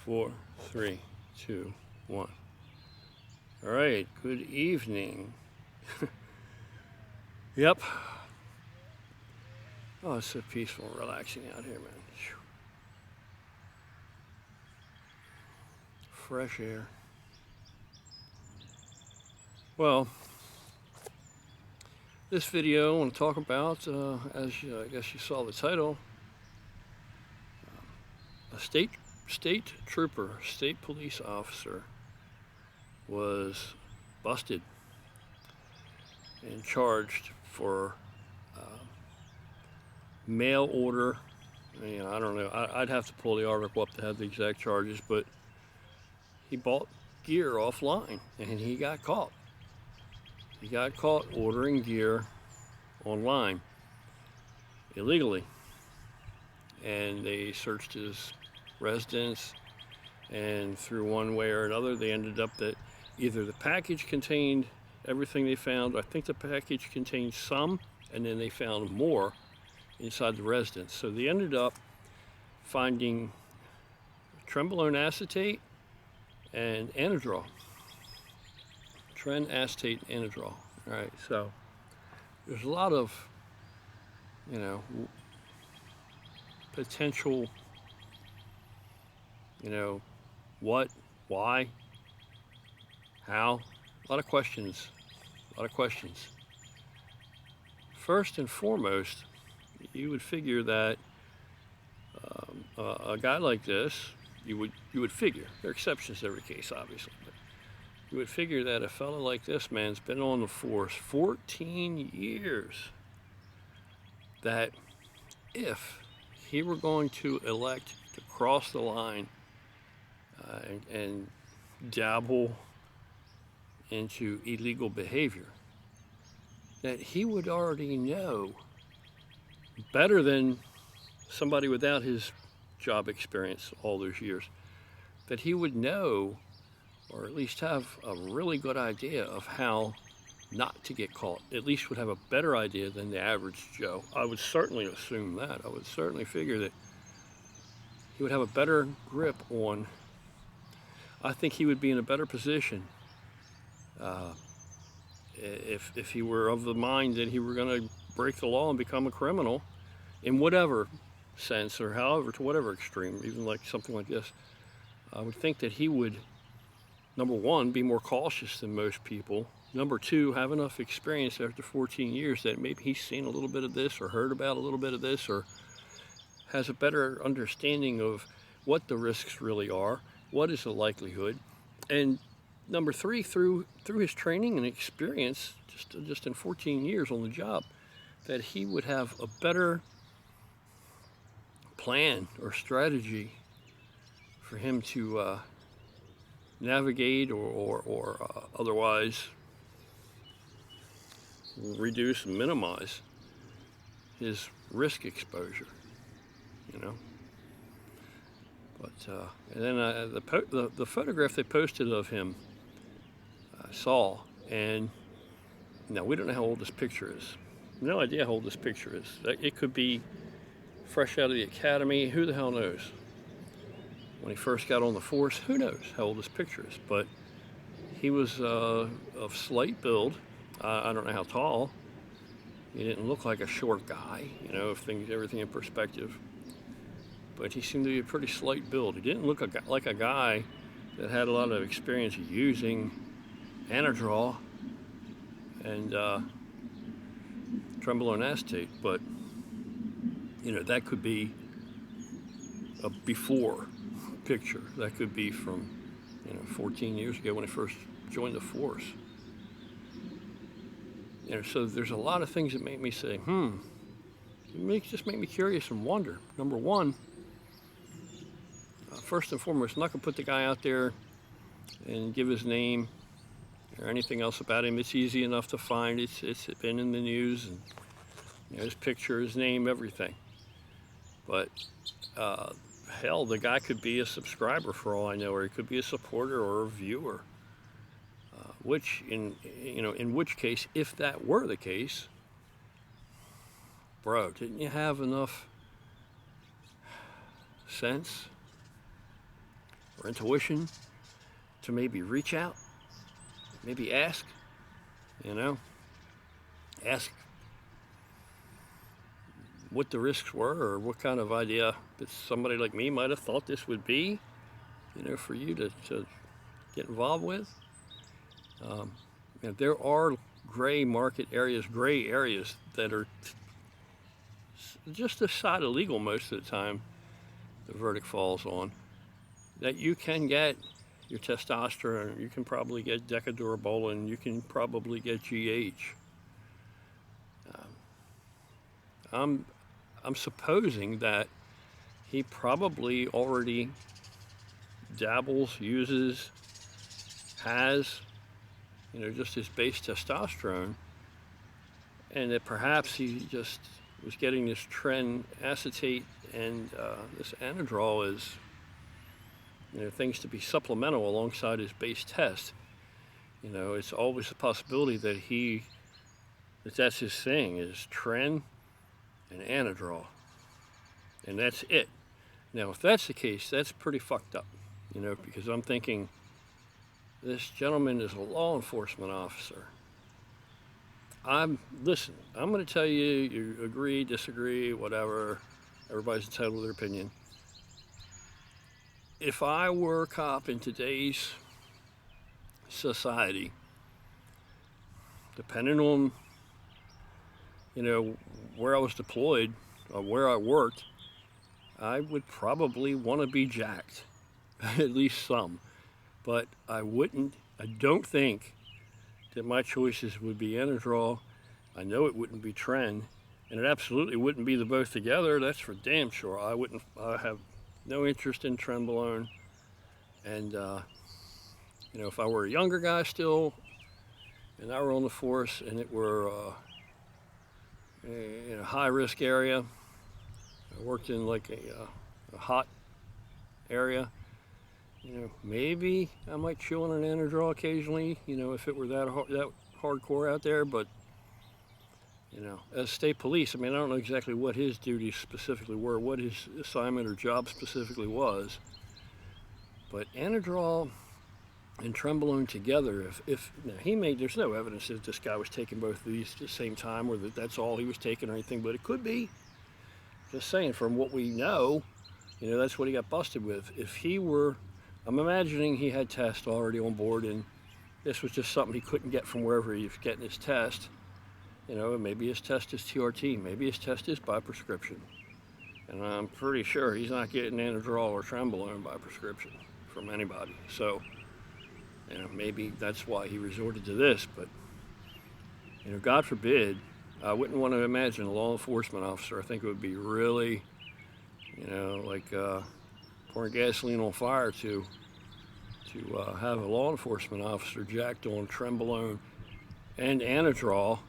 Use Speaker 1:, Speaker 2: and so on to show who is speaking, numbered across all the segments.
Speaker 1: 4, 3, 2, 1. All right, good evening. Yep. Oh, it's so peaceful and relaxing out here, man. Fresh air. Well, this video I want to talk about, as I guess you saw the title, a state trooper, state police officer was busted and charged for mail order. I don't know. I'd have to pull the article up to have the exact charges, but he bought gear offline and he got caught. He got caught ordering gear online illegally, and they searched his residence, and through one way or another they ended up that either the package contained everything they found. I think the package contained some, and then they found more inside the residence. So they ended up finding trenbolone acetate and anadrol. Tren acetate anadrol. All right, so there's a lot of, potential, what, why, how, a lot of questions. First and foremost, you would figure that a guy like this, you would figure, there are exceptions to every case, obviously, but you would figure that a fellow like this man's been on the force 14 years, that if he were going to elect to cross the line and dabble into illegal behavior, that he would already know better than somebody without his job experience all those years, that he would know, or at least have a really good idea of how not to get caught. At least would have a better idea than the average Joe. I would certainly assume that. I would certainly figure that he would have a better grip on, I think he would be in a better position if he were of the mind that he were going to break the law and become a criminal in whatever sense, or however, to whatever extreme, even like something like this. I would think that he would, number one, be more cautious than most people. Number two, have enough experience after 14 years that maybe he's seen a little bit of this, or heard about a little bit of this, or has a better understanding of what the risks really are, what is the likelihood. And number three, through his training and experience, just in 14 years on the job, that he would have a better plan or strategy for him to navigate or otherwise reduce and minimize his risk exposure, But and then the photograph they posted of him, I saw, and now we don't know how old this picture is. No idea how old this picture is. It could be fresh out of the academy. Who the hell knows? When he first got on the force, who knows how old this picture is? But he was of slight build. I don't know how tall. He didn't look like a short guy, everything in perspective. But he seemed to be a pretty slight build. He didn't look like a guy that had a lot of experience using anadrol and trenbolone acetate. But, that could be a before picture. That could be from, 14 years ago when he first joined the force. So there's a lot of things that make me say, just make me curious and wonder. Number one, first and foremost, I'm not going to put the guy out there and give his name or anything else about him. It's easy enough to find. It's been in the news, and his picture, his name, everything. But hell, the guy could be a subscriber for all I know, or he could be a supporter or a viewer. Which, in which case, if that were the case, bro, didn't you have enough sense or intuition to maybe reach out, maybe ask, ask what the risks were or what kind of idea that somebody like me might have thought this would be, for you to get involved with. There are gray areas that are just the side of legal most of the time the verdict falls on, that you can get your testosterone, you can probably get decadurabolin, you can probably get GH. I'm supposing that he probably already dabbles, uses, has, just his base testosterone, and that perhaps he just was getting this tren acetate and this anadrol as things to be supplemental alongside his base test. It's always a possibility that that's his thing, is tren and anadrol, and that's it. Now, if that's the case, that's pretty fucked up, because I'm thinking this gentleman is a law enforcement officer. Listen, I'm going to tell you, you agree, disagree, whatever. Everybody's entitled to their opinion. If I were a cop in today's society, depending on, where I was deployed or where I worked, I would probably want to be jacked, at least some. But I don't think that my choices would be anadrol. I know it wouldn't be tren, and it absolutely wouldn't be the both together. That's for damn sure. I have no interest in trenbolone. And, if I were a younger guy still, and I were on the force, and it were in a high-risk area, I worked in like a hot area, maybe I might chew on an anadrol occasionally, if it were that hardcore out there. But, as state police, I don't know exactly what his duties specifically were, what his assignment or job specifically was. But anadrol and trenbolone together, there's no evidence that this guy was taking both of these at the same time, or that that's all he was taking or anything, but it could be. Just saying, from what we know, that's what he got busted with. I'm imagining he had test already on board, and this was just something he couldn't get from wherever he was getting his test. Maybe his test is TRT, maybe his test is by prescription. And I'm pretty sure he's not getting anadrol or trenbolone by prescription from anybody. So, maybe that's why he resorted to this. But, God forbid, I wouldn't want to imagine a law enforcement officer. I think it would be really, like pouring gasoline on fire to have a law enforcement officer jacked on trenbolone and anadrol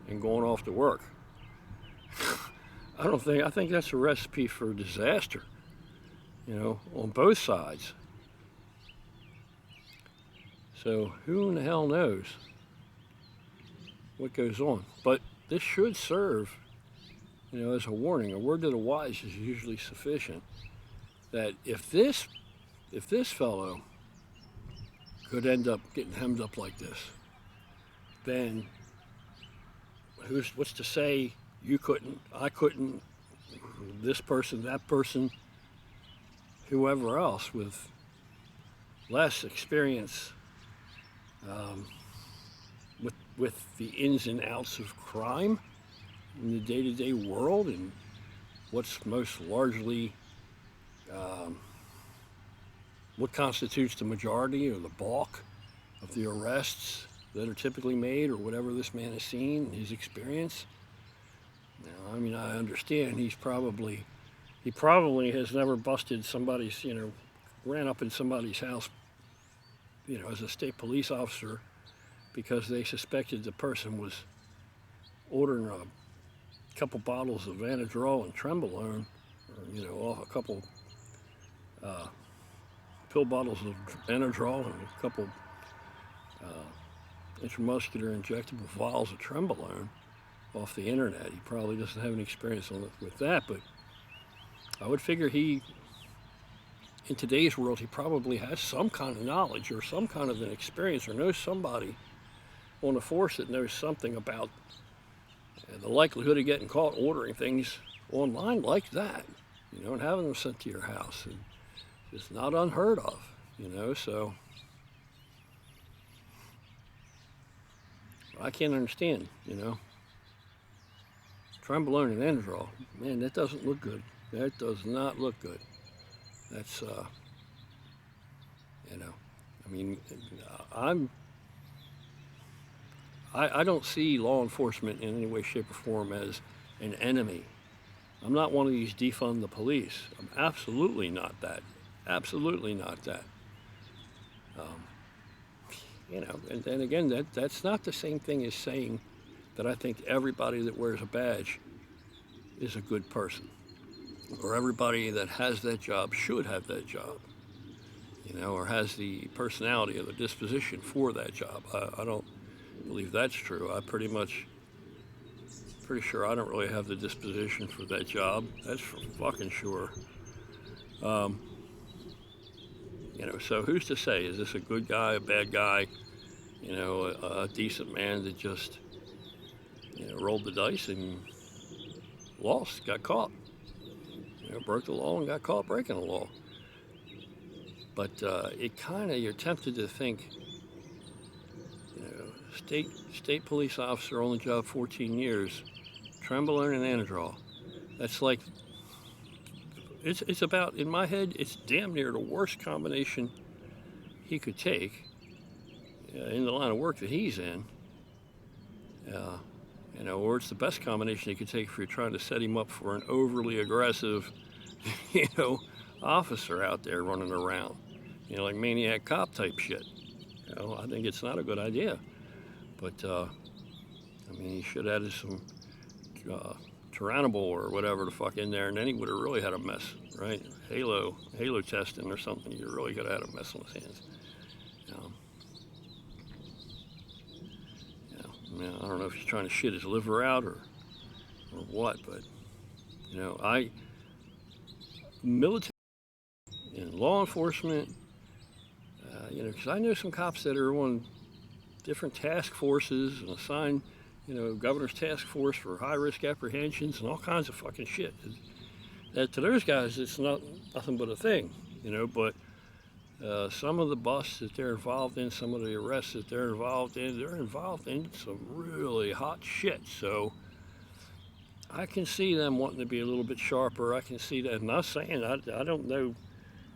Speaker 1: and going off to work. I think that's a recipe for disaster, on both sides. So who in the hell knows what goes on? But this should serve, as a warning. A word to the wise is usually sufficient. That if this fellow could end up getting hemmed up like this, then what's to say you couldn't, I couldn't, this person, that person, whoever else with less experience with the ins and outs of crime in the day-to-day world, and what's most largely what constitutes the majority or the bulk of the arrests that are typically made, or whatever this man has seen, his experience. Now, I understand he probably has never busted somebody's, ran up in somebody's house, as a state police officer, because they suspected the person was ordering a couple bottles of anadrol and trenbolone, or, a couple pill bottles of anadrol and a couple intramuscular injectable vials of trenbolone off the internet. He probably doesn't have any experience with that, but I would figure he in today's world, he probably has some kind of knowledge or some kind of an experience or knows somebody on the force that knows something about the likelihood of getting caught ordering things online like that, you know, and having them sent to your house. And it's not unheard of, you know, so I can't understand, you know. Trenbolone and Androl, man, that doesn't look good. That does not look good. That's, you know, I mean, I don't see law enforcement in any way, shape, or form as an enemy. I'm not one of these defund the police. I'm absolutely not that. Absolutely not that. You know, and then again, that's not the same thing as saying that I think everybody that wears a badge is a good person, or everybody that has that job should have that job, you know, or has the personality or the disposition for that job. I don't believe that's true. Pretty sure I don't really have the disposition for that job. That's for fucking sure. You know, so who's to say? Is this a good guy, a bad guy? You know, a decent man that just, you know, rolled the dice and lost, got caught. You know, broke the law and got caught breaking the law. But it kind of, you're tempted to think, you know, state police officer on the job 14 years, Trenbolone and Anadrol. That's like, it's about, in my head, it's damn near the worst combination he could take in the line of work that he's in. You know, or it's the best combination he could take if you're trying to set him up for an overly aggressive, you know, officer out there running around, you know, like maniac cop type shit. You know, I think it's not a good idea. But, I mean, he should have added some Tyrannobol or whatever the fuck in there, and then he would have really had a mess, right? Halo testing or something. You really could have had a mess on his hands. You know, I don't know if he's trying to shit his liver out or what, but, you know, military and law enforcement, you know, because I know some cops that are on different task forces and assigned, you know, governor's task force for high-risk apprehensions and all kinds of fucking shit. That to those guys, it's nothing but a thing, you know, but some of the busts that they're involved in, some of the arrests that they're involved in some really hot shit. So I can see them wanting to be a little bit sharper. I can see that. I'm not saying, I don't know,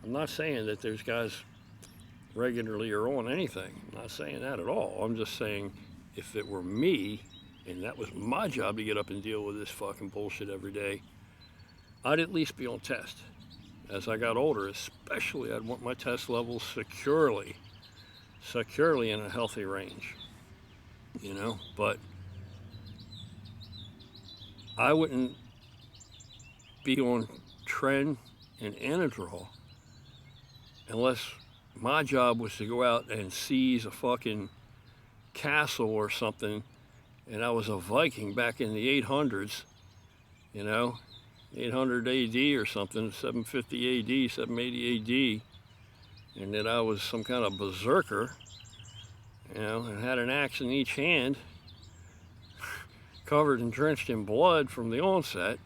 Speaker 1: I'm not saying that those guys regularly are on anything. I'm not saying that at all. I'm just saying if it were me and that was my job to get up and deal with this fucking bullshit every day, I'd at least be on test. As I got older, especially, I'd want my test levels securely in a healthy range, you know, but I wouldn't be on Tren and Anadrol unless my job was to go out and seize a fucking castle or something, and I was a Viking back in the 800s, you know, 800 AD or something, 750 AD, 780 AD, and that I was some kind of berserker, you know, and had an axe in each hand, covered and drenched in blood from the onset,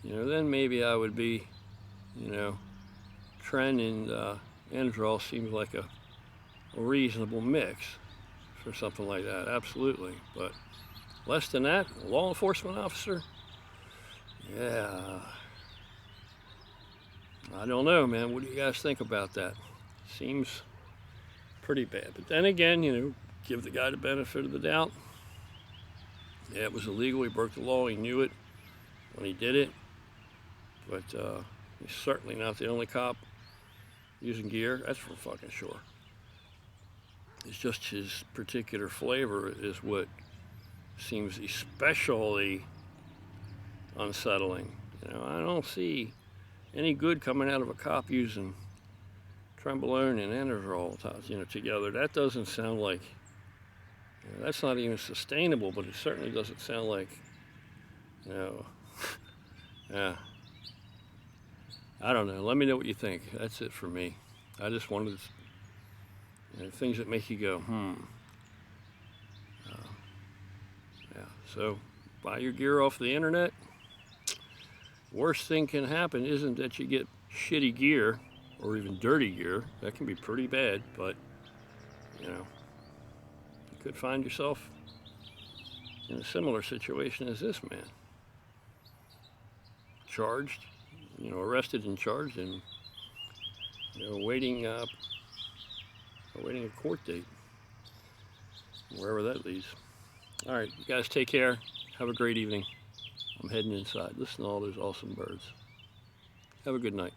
Speaker 1: you know, then maybe I would be, you know, Tren and Anadrol seems like a reasonable mix for something like that, absolutely. But less than that, a law enforcement officer, yeah, I don't know, man. What do you guys think about that? Seems pretty bad. But then again, you know, give the guy the benefit of the doubt. Yeah, it was illegal. He broke the law. He knew it when he did it. But he's certainly not the only cop using gear. That's for fucking sure. It's just his particular flavor is what seems especially unsettling. You know, I don't see any good coming out of a cop using Trenbolone and Anadrol, you know, together. That doesn't sound like, you know, that's not even sustainable, but it certainly doesn't sound like, you know, yeah. I don't know. Let me know what you think. That's it for me. I just wanted things that make you go, yeah. So buy your gear off the internet. Worst thing can happen isn't that you get shitty gear or even dirty gear. That can be pretty bad, but you know, you could find yourself in a similar situation as this man. Charged, arrested and charged, and awaiting a court date, wherever that leads. All right, you guys take care. Have a great evening. I'm heading inside. Listen to all those awesome birds. Have a good night.